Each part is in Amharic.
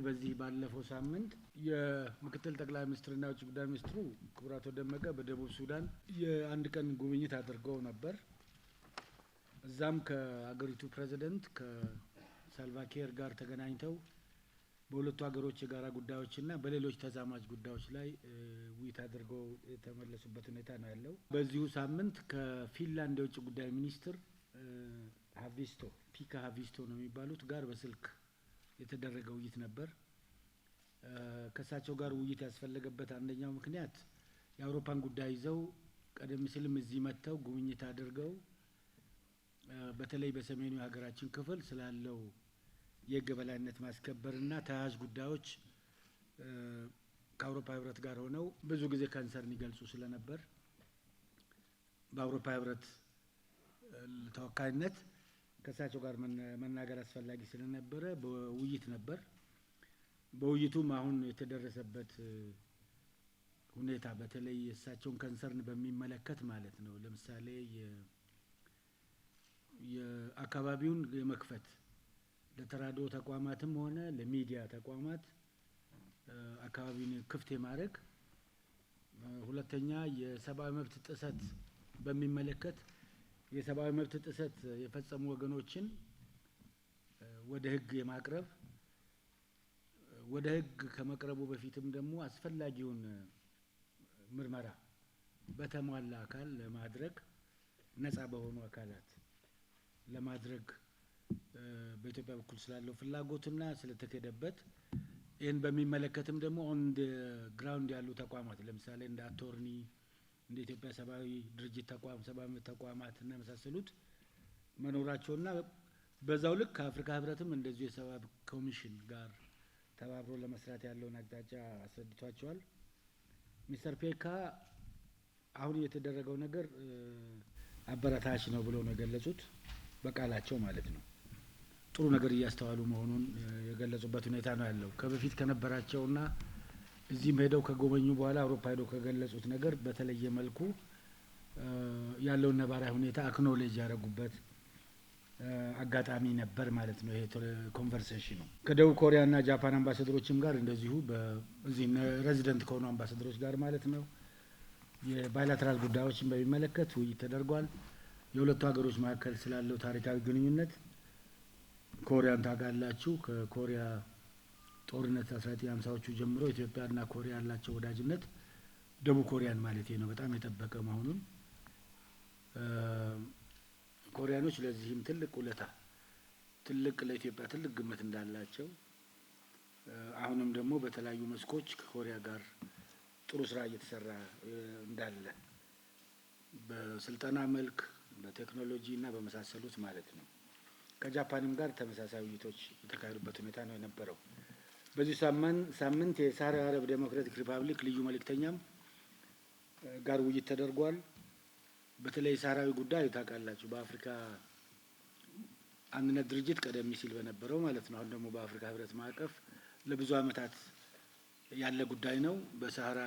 በዚህ ባለፈው ሳምንት የምክትል ጠቅላይ ሚኒስትርና የውጭ ጉዳይ ሚኒስትሩ ክቡር አቶ ደመቀ በደቡብ ሱዳን የአንድ ቀን ጉብኝት አድርገው ነበር። እዛም ከአገሪቱ ፕሬዝዳንት ከሳልቫኪር ጋር ተገናኝተው በሁለቱ ሀገሮች የጋራ ጉዳዮችና በሌሎች ተዛማጅ ጉዳዮች ላይ ውይይት አድርገው የተመለሱበት ሁኔታ ነው ያለው። በዚሁ ሳምንት ከፊንላንድ የውጭ ጉዳይ ሚኒስትር ሀቪስቶ ፒካ ሀቪስቶ ነው የሚባሉት ጋር በስልክ የተደረገ ውይይት ነበር። ከሳቸው ጋር ውይይት ያስፈለገበት አንደኛው ምክንያት የአውሮፓን ጉዳይ ይዘው ቀደም ሲልም እዚህ መጥተው ጉብኝት አድርገው በተለይ በሰሜኑ የሀገራችን ክፍል ስላለው የሕግ የበላይነት ማስከበርና ተያያዥ ጉዳዮች ከአውሮፓ ሕብረት ጋር ሆነው ብዙ ጊዜ ካንሰርን ይገልጹ ስለነበር በአውሮፓ ሕብረት ተወካይነት ከሳቸው ጋር መናገር አስፈላጊ ስለነበረ በውይይት ነበር። በውይይቱም አሁን የተደረሰበት ሁኔታ በተለይ የእሳቸውን ካንሰርን በሚመለከት ማለት ነው። ለምሳሌ የአካባቢውን የመክፈት ለተራድኦ ተቋማትም ሆነ ለሚዲያ ተቋማት አካባቢውን ክፍት የማድረግ፣ ሁለተኛ የሰብአዊ መብት ጥሰት በሚመለከት የሰብአዊ መብት ጥሰት የፈጸሙ ወገኖችን ወደ ሕግ የማቅረብ፣ ወደ ሕግ ከመቅረቡ በፊትም ደግሞ አስፈላጊውን ምርመራ በተሟላ አካል ለማድረግ ነፃ በሆኑ አካላት ለማድረግ በኢትዮጵያ በኩል ስላለው ፍላጎትና ስለተከደበት ይህን በሚመለከትም ደግሞ ኦን ግራውንድ ያሉ ተቋማት ለምሳሌ እንደ አቶርኒ እንደ ኢትዮጵያ ሰብአዊ ድርጅት ተቋም ሰብአዊ መብት ተቋማት እና መሳሰሉት መኖራቸውና በዛው ልክ ከአፍሪካ ሕብረትም እንደዚሁ የሰብአዊ ኮሚሽን ጋር ተባብሮ ለመስራት ያለውን አቅጣጫ አስረድቷቸዋል። ሚስተር ፔካ አሁን የተደረገው ነገር አበረታች ነው ብለው ነው የገለጹት፣ በቃላቸው ማለት ነው። ጥሩ ነገር እያስተዋሉ መሆኑን የገለጹበት ሁኔታ ነው ያለው። ከበፊት ከነበራቸውና እዚህም ሄደው ከጎበኙ በኋላ አውሮፓ ሄደው ከገለጹት ነገር በተለየ መልኩ ያለውን ነባራዊ ሁኔታ አክኖሌጅ ያደረጉበት አጋጣሚ ነበር ማለት ነው። ይሄ ኮንቨርሴሽኑ ከደቡብ ኮሪያና ጃፓን አምባሳደሮችም ጋር እንደዚሁ በዚህ ሬዚደንት ከሆኑ አምባሳደሮች ጋር ማለት ነው የባይላተራል ጉዳዮችን በሚመለከት ውይይት ተደርጓል። የሁለቱ ሀገሮች መካከል ስላለው ታሪካዊ ግንኙነት ኮሪያን ታውቃላችሁ። ከኮሪያ ጦርነት 1950ዎቹ ጀምሮ ኢትዮጵያና ኮሪያ ያላቸው ወዳጅነት ደቡብ ኮሪያን ማለት ነው በጣም የጠበቀ መሆኑን ኮሪያኖች ለዚህም ትልቅ ውለታ ትልቅ ለኢትዮጵያ ትልቅ ግምት እንዳላቸው አሁንም ደግሞ በተለያዩ መስኮች ከኮሪያ ጋር ጥሩ ስራ እየተሰራ እንዳለ በስልጠና መልክ በቴክኖሎጂ እና በመሳሰሉት ማለት ነው። ከጃፓንም ጋር ተመሳሳይ ውይይቶች የተካሄዱበት ሁኔታ ነው የነበረው። በዚህ ሳምንት የሳህራዊ አረብ ዴሞክራቲክ ሪፐብሊክ ልዩ መልእክተኛም ጋር ውይይት ተደርጓል። በተለይ ሳህራዊ ጉዳይ ታውቃላችሁ በአፍሪካ አንድነት ድርጅት ቀደም ሲል በነበረው ማለት ነው። አሁን ደግሞ በአፍሪካ ሕብረት ማዕቀፍ ለብዙ ዓመታት ያለ ጉዳይ ነው። በሳህራ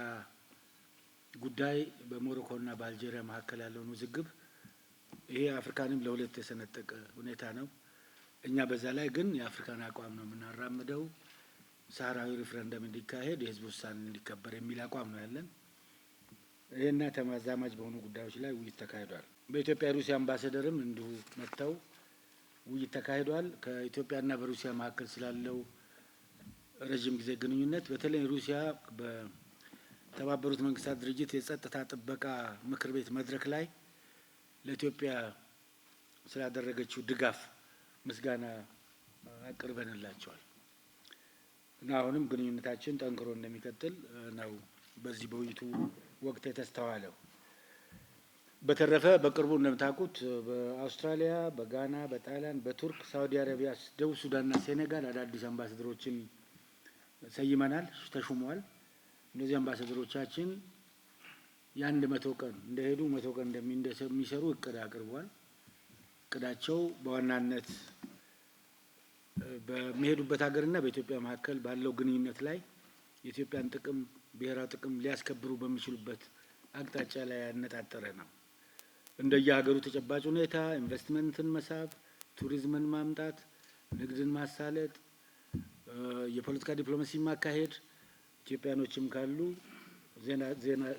ጉዳይ በሞሮኮና በአልጄሪያ መካከል ያለውን ውዝግብ ይሄ አፍሪካንም ለሁለት የሰነጠቀ ሁኔታ ነው። እኛ በዛ ላይ ግን የአፍሪካን አቋም ነው የምናራምደው። ሳህራዊ ሪፍረንደም እንዲካሄድ የህዝብ ውሳኔ እንዲከበር የሚል አቋም ነው ያለን። ይሄና ተዛማጅ በሆኑ ጉዳዮች ላይ ውይይት ተካሂዷል። በኢትዮጵያ የሩሲያ አምባሳደርም እንዲሁ መጥተው ውይይት ተካሂዷል። ከኢትዮጵያና በሩሲያ መካከል ስላለው ረጅም ጊዜ ግንኙነት በተለይ ሩሲያ በተባበሩት መንግስታት ድርጅት የጸጥታ ጥበቃ ምክር ቤት መድረክ ላይ ለኢትዮጵያ ስላደረገችው ድጋፍ ምስጋና አቅርበንላቸዋል እና አሁንም ግንኙነታችን ጠንክሮ እንደሚቀጥል ነው በዚህ በውይይቱ ወቅት የተስተዋለው። በተረፈ በቅርቡ እንደምታውቁት በአውስትራሊያ፣ በጋና፣ በጣሊያን፣ በቱርክ፣ ሳውዲ አረቢያ፣ ደቡብ ሱዳንና ሴኔጋል አዳዲስ አምባሳደሮችን ሰይመናል፣ ተሹመዋል። እነዚህ አምባሳደሮቻችን የአንድ 100 ቀን እንደሄዱ 100 ቀን እንደሚሰሩ እቅድ አቅርቧል። እቅዳቸው በዋናነት በሚሄዱበት ሀገርና በኢትዮጵያ መካከል ባለው ግንኙነት ላይ የኢትዮጵያን ጥቅም ብሔራዊ ጥቅም ሊያስከብሩ በሚችሉበት አቅጣጫ ላይ ያነጣጠረ ነው። እንደየሀገሩ ተጨባጭ ሁኔታ ኢንቨስትመንትን መሳብ፣ ቱሪዝምን ማምጣት፣ ንግድን ማሳለጥ፣ የፖለቲካ ዲፕሎማሲ ማካሄድ ኢትዮጵያኖችም ካሉ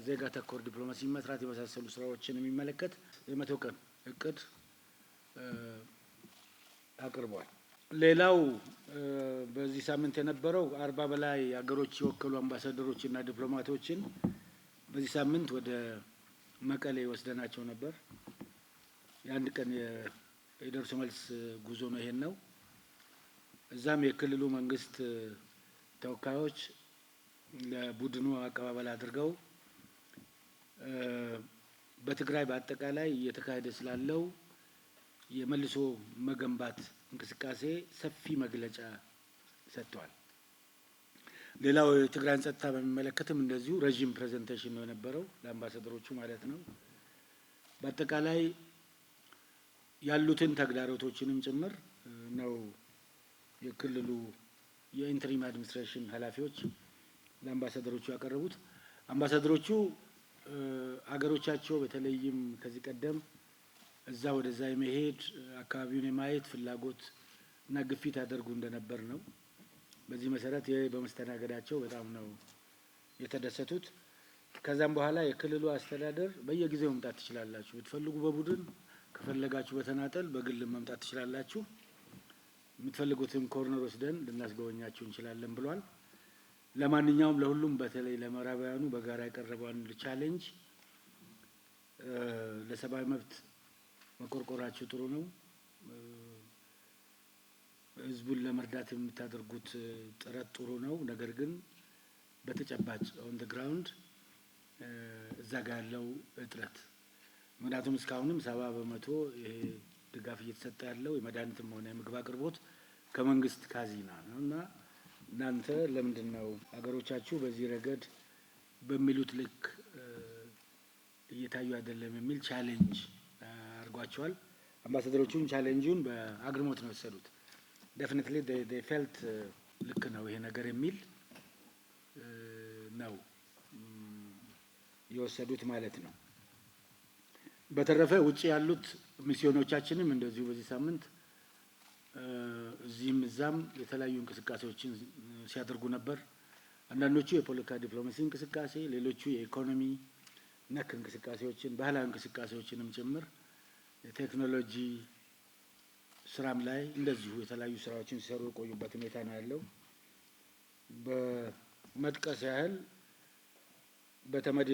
ዜጋ ተኮር ዲፕሎማሲ መስራት የመሳሰሉ ስራዎችን የሚመለከት የ100 ቀን እቅድ አቅርቧል። ሌላው በዚህ ሳምንት የነበረው 40 በላይ ሀገሮች የወከሉ አምባሳደሮችና ዲፕሎማቶችን በዚህ ሳምንት ወደ መቀሌ ወስደናቸው ነበር። የአንድ ቀን የደርሶ መልስ ጉዞ ነው ይሄን ነው። እዛም የክልሉ መንግስት ተወካዮች ለቡድኑ አቀባበል አድርገው በትግራይ በአጠቃላይ እየተካሄደ ስላለው የመልሶ መገንባት እንቅስቃሴ ሰፊ መግለጫ ሰጥተዋል። ሌላው የትግራይን ጸጥታ በሚመለከትም እንደዚሁ ረዥም ፕሬዘንቴሽን ነው የነበረው ለአምባሳደሮቹ ማለት ነው። በአጠቃላይ ያሉትን ተግዳሮቶችንም ጭምር ነው የክልሉ የኢንተሪም አድሚኒስትሬሽን ኃላፊዎች ለአምባሳደሮቹ ያቀረቡት። አምባሳደሮቹ አገሮቻቸው በተለይም ከዚህ ቀደም እዛ ወደዛ የመሄድ አካባቢውን የማየት ፍላጎት እና ግፊት ያደርጉ እንደነበር ነው። በዚህ መሰረት በመስተናገዳቸው በጣም ነው የተደሰቱት። ከዛም በኋላ የክልሉ አስተዳደር በየጊዜው መምጣት ትችላላችሁ፣ ብትፈልጉ በቡድን ከፈለጋችሁ በተናጠል በግል መምጣት ትችላላችሁ፣ የምትፈልጉትን ኮርነር ወስደን ልናስጎበኛችሁ እንችላለን ብሏል። ለማንኛውም ለሁሉም በተለይ ለምዕራባውያኑ በጋራ የቀረበው አንድ ቻሌንጅ ለሰብአዊ መብት መቆርቆራችሁ ጥሩ ነው፣ ህዝቡን ለመርዳት የምታደርጉት ጥረት ጥሩ ነው፣ ነገር ግን በተጨባጭ ኦን ዘ ግራውንድ እዛ ጋር ያለው እጥረት ምክንያቱም እስካሁንም 70% ይሄ ድጋፍ እየተሰጠ ያለው የመድኃኒትም ሆነ የምግብ አቅርቦት ከመንግስት ካዚና ነው እና እናንተ ለምንድን ነው አገሮቻችሁ በዚህ ረገድ በሚሉት ልክ እየታዩ አይደለም የሚል ቻሌንጅ አድርጓቸዋል። አምባሳደሮቹም ቻሌንጁን በአግርሞት ነው የወሰዱት። ዴፊኒትሊ they felt ልክ ነው ይሄ ነገር የሚል ነው የወሰዱት ማለት ነው። በተረፈ ውጪ ያሉት ሚስዮኖቻችንም እንደዚሁ በዚህ ሳምንት እዚህም እዛም የተለያዩ እንቅስቃሴዎችን ሲያደርጉ ነበር። አንዳንዶቹ የፖለቲካ ዲፕሎማሲ እንቅስቃሴ፣ ሌሎቹ የኢኮኖሚ ነክ እንቅስቃሴዎችን፣ ባህላዊ እንቅስቃሴዎችንም ጭምር የቴክኖሎጂ ስራም ላይ እንደዚሁ የተለያዩ ስራዎችን ሲሰሩ የቆዩበት ሁኔታ ነው ያለው። በመጥቀስ ያህል በተመድ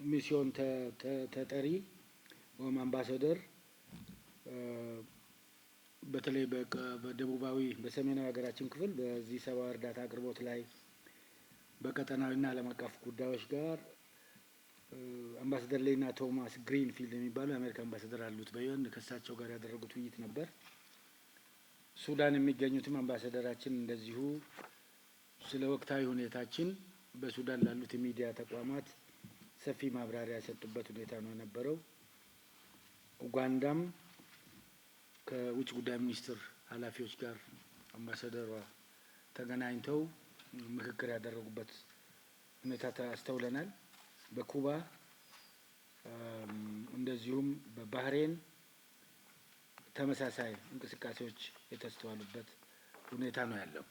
ሚስዮን ተጠሪ ወይም አምባሳደር በተለይ በደቡባዊ በሰሜናዊ ሀገራችን ክፍል በዚህ ሰብአዊ እርዳታ አቅርቦት ላይ በቀጠናዊና ዓለም አቀፍ ጉዳዮች ጋር አምባሳደር ሌና ቶማስ ግሪንፊልድ የሚባሉ የአሜሪካ አምባሳደር አሉት በዩኤን ከእሳቸው ጋር ያደረጉት ውይይት ነበር። ሱዳን የሚገኙትም አምባሳደራችን እንደዚሁ ስለ ወቅታዊ ሁኔታችን በሱዳን ላሉት የሚዲያ ተቋማት ሰፊ ማብራሪያ የሰጡበት ሁኔታ ነው የነበረው። ኡጋንዳም ከውጭ ጉዳይ ሚኒስትር ኃላፊዎች ጋር አምባሳደሯ ተገናኝተው ምክክር ያደረጉበት ሁኔታ አስተውለናል። በኩባ እንደዚሁም በባህሬን ተመሳሳይ እንቅስቃሴዎች የተስተዋሉበት ሁኔታ ነው ያለው።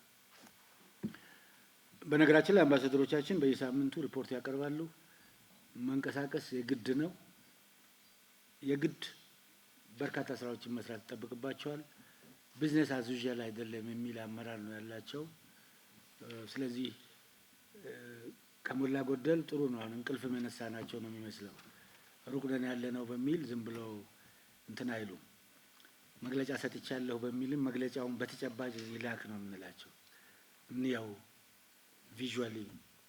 በነገራችን ላይ አምባሳደሮቻችን በየሳምንቱ ሪፖርት ያቀርባሉ። መንቀሳቀስ የግድ ነው። የግድ በርካታ ስራዎችን መስራት ይጠበቅባቸዋል። ቢዝነስ አዝ ዩዥዋል አይደለም የሚል አመራር ነው ያላቸው። ስለዚህ ከሞላ ጎደል ጥሩ ነው። አሁን እንቅልፍም የነሳናቸው ነው የሚመስለው። ሩቅ ነን ያለ ነው በሚል ዝም ብለው እንትን አይሉም። መግለጫ ሰጥቻለሁ በሚልም መግለጫውን በተጨባጭ ይላክ ነው የምንላቸው። እንያው ቪዥዋሊ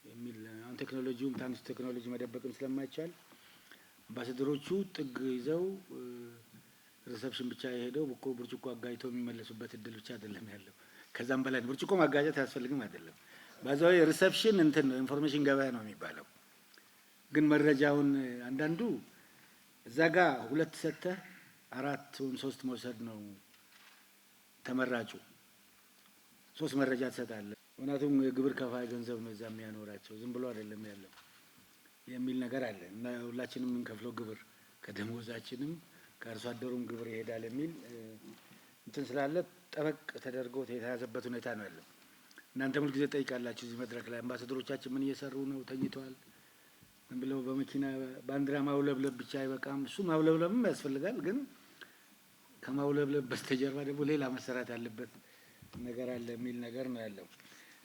የሚል አሁን ቴክኖሎጂውም ታንስ ቴክኖሎጂ መደበቅም ስለማይቻል አምባሳደሮቹ ጥግ ይዘው ሪሰፕሽን ብቻ የሄደው ብርጭቆ አጋጭተው የሚመለሱበት እድል ብቻ አይደለም ያለው። ከዛም በላይ ብርጭቆ ማጋጨት አያስፈልግም አይደለም። ባዛው ሪሰፕሽን እንትን ኢንፎርሜሽን ገበያ ነው የሚባለው። ግን መረጃውን አንዳንዱ እዛ ጋር 2 ሰጥተህ 4 ወይም 3 መውሰድ ነው ተመራጩ። 3 መረጃ ትሰጣለህ። ምክንያቱም የግብር ከፋይ ገንዘብ ነው እዛ የሚያኖራቸው፣ ዝም ብሎ አይደለም ያለው የሚል ነገር አለ እና ሁላችንም የምንከፍለው ግብር ከደሞዛችንም ከአርሶ አደሩም ግብር ይሄዳል የሚል እንትን ስላለ ጠበቅ ተደርጎ የተያዘበት ሁኔታ ነው ያለው። እናንተም ሁልጊዜ ጠይቃላችሁ እዚህ መድረክ ላይ አምባሳደሮቻችን ምን እየሰሩ ነው? ተኝተዋል ብለው በመኪና ባንዲራ ማውለብለብ ብቻ አይበቃም። እሱ ማውለብለብም ያስፈልጋል፣ ግን ከማውለብለብ በስተጀርባ ደግሞ ሌላ መሰራት ያለበት ነገር አለ የሚል ነገር ነው ያለው።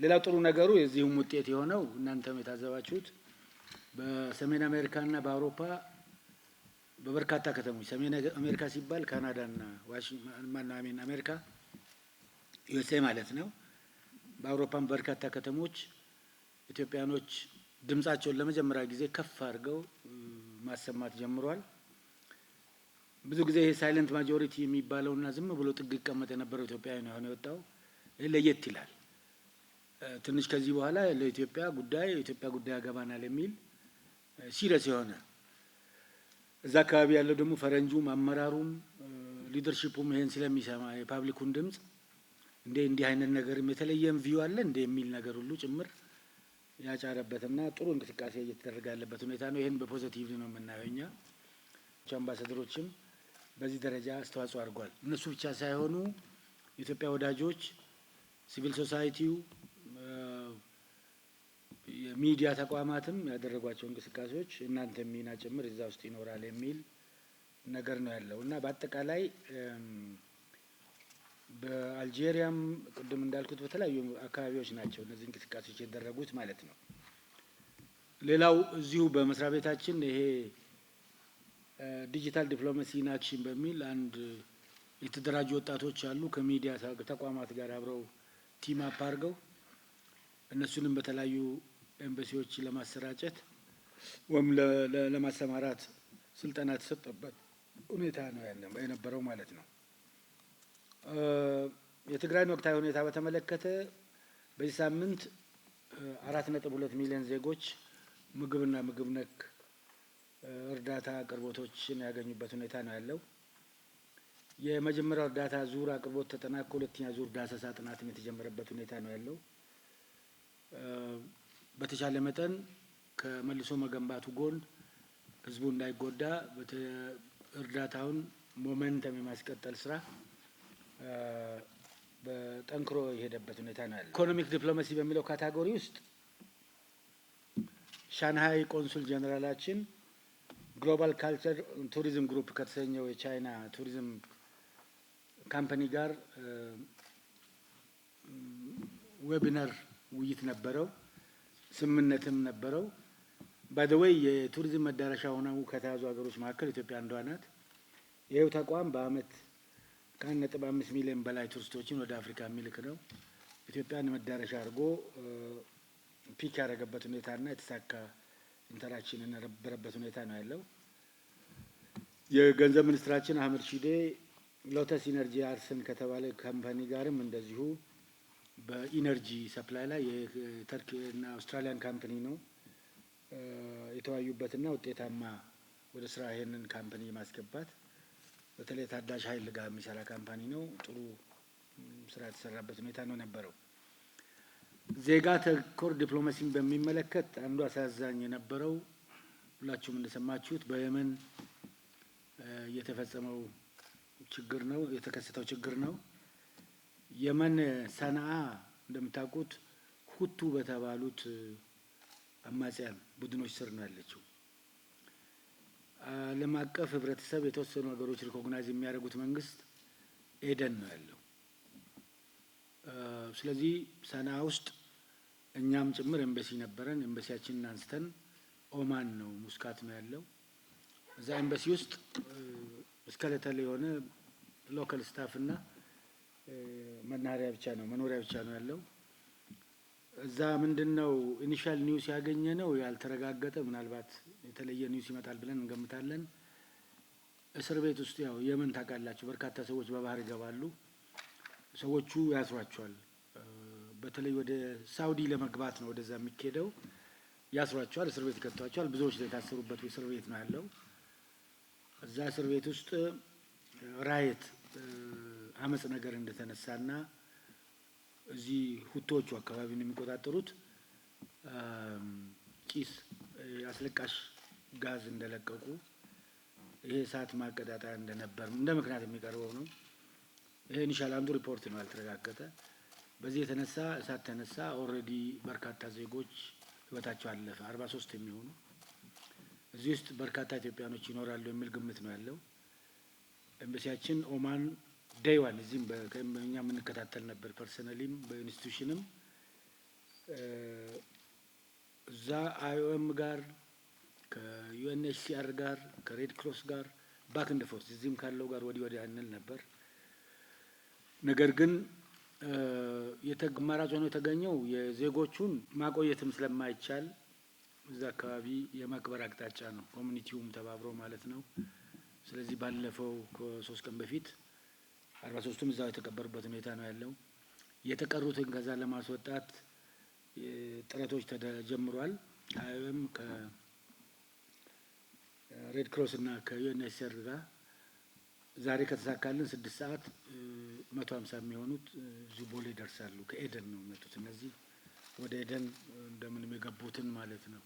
ሌላው ጥሩ ነገሩ የዚህም ውጤት የሆነው እናንተም የታዘባችሁት በሰሜን አሜሪካና በአውሮፓ በበርካታ ከተሞች ሰሜን አሜሪካ ሲባል ካናዳና ዋሽንግተን አሜሪካ ዩኤስኤ ማለት ነው። በአውሮፓም በርካታ ከተሞች ኢትዮጵያኖች ድምጻቸውን ለመጀመሪያ ጊዜ ከፍ አድርገው ማሰማት ጀምሯል። ብዙ ጊዜ ይሄ ሳይለንት ማጆሪቲ የሚባለውና ዝም ብሎ ጥግ ይቀመጥ የነበረው ኢትዮጵያዊ ነው የወጣው። ይሄ ለየት ይላል። ትንሽ ከዚህ በኋላ ለኢትዮጵያ ጉዳይ የኢትዮጵያ ጉዳይ ያገባናል የሚል ሲሪየስ የሆነ እዛ አካባቢ ያለው ደግሞ ፈረንጁም አመራሩም ሊደርሺፑም ይሄን ስለሚሰማ የፓብሊኩን ድምጽ እንዲህ አይነት ነገርም የተለየም ቪው አለ የሚል ነገር ሁሉ ጭምር ያጫረበትና ጥሩ እንቅስቃሴ እየተደረገ ያለበት ሁኔታ ነው። ይሄን በፖዚቲቭ ነው የምናየው እኛ። አምባሳደሮችም በዚህ ደረጃ አስተዋጽኦ አድርጓል። እነሱ ብቻ ሳይሆኑ የኢትዮጵያ ወዳጆች፣ ሲቪል ሶሳይቲው፣ የሚዲያ ተቋማትም ያደረጓቸው እንቅስቃሴዎች እናንተ ሚና ጭምር እዛ ውስጥ ይኖራል የሚል ነገር ነው ያለው እና በአጠቃላይ በአልጄሪያም ቅድም እንዳልኩት በተለያዩ አካባቢዎች ናቸው እነዚህ እንቅስቃሴዎች የተደረጉት ማለት ነው። ሌላው እዚሁ በመስሪያ ቤታችን ይሄ ዲጂታል ዲፕሎማሲ ኢን አክሽን በሚል አንድ የተደራጁ ወጣቶች አሉ ከሚዲያ ተቋማት ጋር አብረው ቲም አፕ አድርገው እነሱንም በተለያዩ ኤምባሲዎች ለማሰራጨት ወይም ለማሰማራት ስልጠና ተሰጠበት ሁኔታ ነው የነበረው ማለት ነው። የትግራይን ወቅታዊ ሁኔታ በተመለከተ በዚህ ሳምንት 4.2 ሚሊዮን ዜጎች ምግብና ምግብ ነክ እርዳታ አቅርቦቶችን ያገኙበት ሁኔታ ነው ያለው። የመጀመሪያው እርዳታ ዙር አቅርቦት ተጠናቆ ሁለተኛ ዙር ዳሰሳ ጥናትም የተጀመረበት ሁኔታ ነው ያለው። በተቻለ መጠን ከመልሶ መገንባቱ ጎን ህዝቡ እንዳይጎዳ እርዳታውን ሞመንተም የማስቀጠል ስራ በጠንክሮ የሄደበት ሁኔታ ነው ያለው። ኢኮኖሚክ ዲፕሎማሲ በሚለው ካታጎሪ ውስጥ ሻንሃይ ቆንሱል ጀነራላችን ግሎባል ካልቸር ቱሪዝም ግሩፕ ከተሰኘው የቻይና ቱሪዝም ካምፓኒ ጋር ዌቢናር ውይይት ነበረው፣ ስምምነትም ነበረው። ባይ ዘ ዌይ የቱሪዝም መዳረሻ ሆነው ከተያዙ ሀገሮች መካከል ኢትዮጵያ አንዷ ናት። ይሄው ተቋም በአመት ከ1.5 ሚሊዮን በላይ ቱሪስቶችን ወደ አፍሪካ የሚልክ ነው። ኢትዮጵያን መዳረሻ አድርጎ ፒክ ያደረገበት ሁኔታና የተሳካ ኢንተራክሽን የነበረበት ሁኔታ ነው ያለው። የገንዘብ ሚኒስትራችን አህመድ ሺዴ ሎተስ ኢነርጂ አርሰን ከተባለ ካምፓኒ ጋርም እንደዚሁ በኢነርጂ ሰፕላይ ላይ የተርኪና አውስትራሊያን ካምፓኒ ነው የተወያዩበትና ውጤታማ ወደ ስራ ይሄንን ካምፓኒ ማስገባት በተለይ ታዳሽ ኃይል ጋር የሚሰራ ካምፓኒ ነው። ጥሩ ስራ የተሰራበት ሁኔታ ነው ነበረው። ዜጋ ተኮር ዲፕሎማሲን በሚመለከት አንዱ አሳዛኝ የነበረው ሁላችሁም እንደሰማችሁት በየመን የተፈጸመው ችግር ነው የተከሰተው ችግር ነው። የመን ሰንዓ እንደምታውቁት ሁቱ በተባሉት አማጽያን ቡድኖች ስር ነው ያለችው። ዓለም አቀፍ ህብረተሰብ የተወሰኑ ሀገሮች ሪኮግናይዝ የሚያደርጉት መንግስት ኤደን ነው ያለው። ስለዚህ ሰንዓ ውስጥ እኛም ጭምር ኤምባሲ ነበረን። ኤምባሲያችንን አንስተን ኦማን ነው ሙስካት ነው ያለው። እዛ ኤምባሲ ውስጥ ስኬሌተል የሆነ ሎካል ስታፍ እና መናኸሪያ ብቻ ነው መኖሪያ ብቻ ነው ያለው። እዛ ምንድነው ኢኒሻል ኒውስ ያገኘ ነው ያልተረጋገጠ ምናልባት የተለየ ኒውስ ይመጣል ብለን እንገምታለን። እስር ቤት ውስጥ ያው የመን ታውቃላችሁ በርካታ ሰዎች በባህር ይገባሉ። ሰዎቹ ያስሯቸዋል። በተለይ ወደ ሳውዲ ለመግባት ነው ወደዛ የሚኬደው። ያስሯቸዋል፣ እስር ቤት ይከቷቸዋል። ብዙዎች የታሰሩበት እስር ቤት ነው ያለው። እዛ እስር ቤት ውስጥ ራየት አመጽ ነገር እንደተነሳና እዚህ ሁቶቹ አካባቢውን የሚቆጣጠሩት ጭስ አስለቃሽ ጋዝ እንደለቀቁ ይሄ እሳት ማቀጣጣያ እንደነበር እንደ ምክንያት የሚቀርበው ነው። ይሄ ኢኒሻል አንዱ ሪፖርት ነው ያልተረጋገጠ። በዚህ የተነሳ እሳት ተነሳ። ኦልሬዲ በርካታ ዜጎች ህይወታቸው አለፈ። 43 የሚሆኑ እዚህ ውስጥ በርካታ ኢትዮጵያኖች ይኖራሉ የሚል ግምት ነው ያለው። ኤምባሲያችን ኦማን ዴይዋን እዚህም በእኛ የምንከታተል ነበር። ፐርሰናሊም በኢንስቲትዩሽንም እዛ አይኦኤም ጋር ከዩኤንኤችሲአር ጋር ከሬድ ክሮስ ጋር ባክ እንደ ፎርስ እዚህም ካለው ጋር ወዲህ አንል ነበር። ነገር ግን አማራጭ ሆኖ የተገኘው የዜጎቹን ማቆየትም ስለማይቻል እዛ አካባቢ የመቅበር አቅጣጫ ነው። ኮሚኒቲውም ተባብሮ ማለት ነው። ስለዚህ ባለፈው ከ3 ቀን በፊት 43ቱም እዛው የተቀበሩበት ሁኔታ ነው ያለው። የተቀሩትን ከዛ ለማስወጣት ጥረቶች ተጀምሯል። አይም ከሬድ ክሮስ እና ከዩኤንኤችሲአር ጋር ዛሬ ከተሳካልን 6 ሰዓት 150 የሚሆኑት እዚሁ ቦሌ ይደርሳሉ። ከኤደን ነው የመጡት እነዚህ ወደ ኤደን እንደምንም የገቡትን ማለት ነው።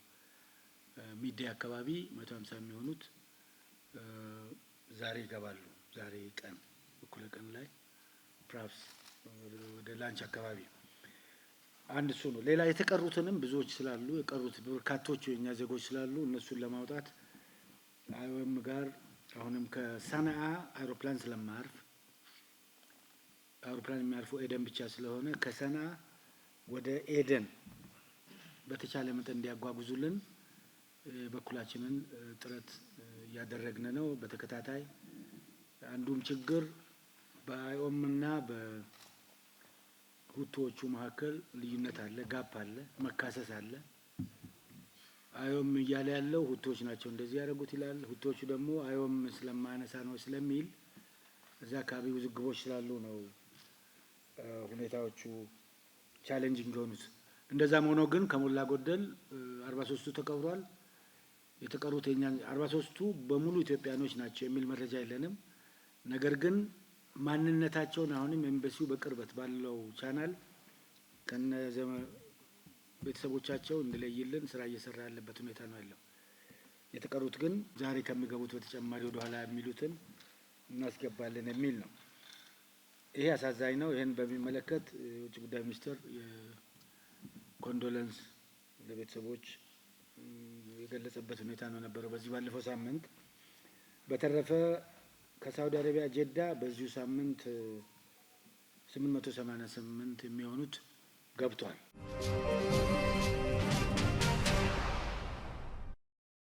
ሚዲያ አካባቢ 150 የሚሆኑት ዛሬ ይገባሉ። ዛሬ ቀን እኩለ ቀን ላይ ፕራፕስ ወደ ላንች አካባቢ አንድ እሱ ነው። ሌላ የተቀሩትንም ብዙዎች ስላሉ የቀሩት በርካቶቹ የኛ ዜጎች ስላሉ እነሱን ለማውጣት አይወም ጋር አሁንም ከሰንዓ አውሮፕላን ስለማያርፍ አውሮፕላን የሚያርፈው ኤደን ብቻ ስለሆነ ከሰንዓ ወደ ኤደን በተቻለ መጠን እንዲያጓጉዙልን በኩላችንን ጥረት እያደረግን ነው። በተከታታይ አንዱም ችግር በአይኦም እና በሁቶቹ መካከል ልዩነት አለ፣ ጋፕ አለ፣ መካሰስ አለ። አይኦም እያለ ያለው ሁቶች ናቸው እንደዚህ ያደረጉት ይላል። ሁቶቹ ደግሞ አይኦም ስለማያነሳ ነው ስለሚል እዛ አካባቢ ውዝግቦች ስላሉ ነው ሁኔታዎቹ ቻሌንጂንግ የሆኑት። እንደዛም ሆኖ ግን ከሞላ ጎደል 43ቱ ተቀብሯል። የተቀሩት የኛ 43ቱ በሙሉ ኢትዮጵያኖች ናቸው የሚል መረጃ የለንም። ነገር ግን ማንነታቸውን አሁንም ኤምባሲው በቅርበት ባለው ቻናል ከነ ቤተሰቦቻቸው እንዲለይልን ስራ እየሰራ ያለበት ሁኔታ ነው ያለው። የተቀሩት ግን ዛሬ ከሚገቡት በተጨማሪ ወደ ኋላ የሚሉትን እናስገባለን የሚል ነው። ይሄ አሳዛኝ ነው። ይሄን በሚመለከት የውጭ ጉዳይ ሚኒስትር የኮንዶለንስ ለቤተሰቦች የገለጸበት ሁኔታ ነው ነበረው በዚህ ባለፈው ሳምንት። በተረፈ ከሳውዲ አረቢያ ጀዳ በዚሁ ሳምንት 888 የሚሆኑት ገብቷል።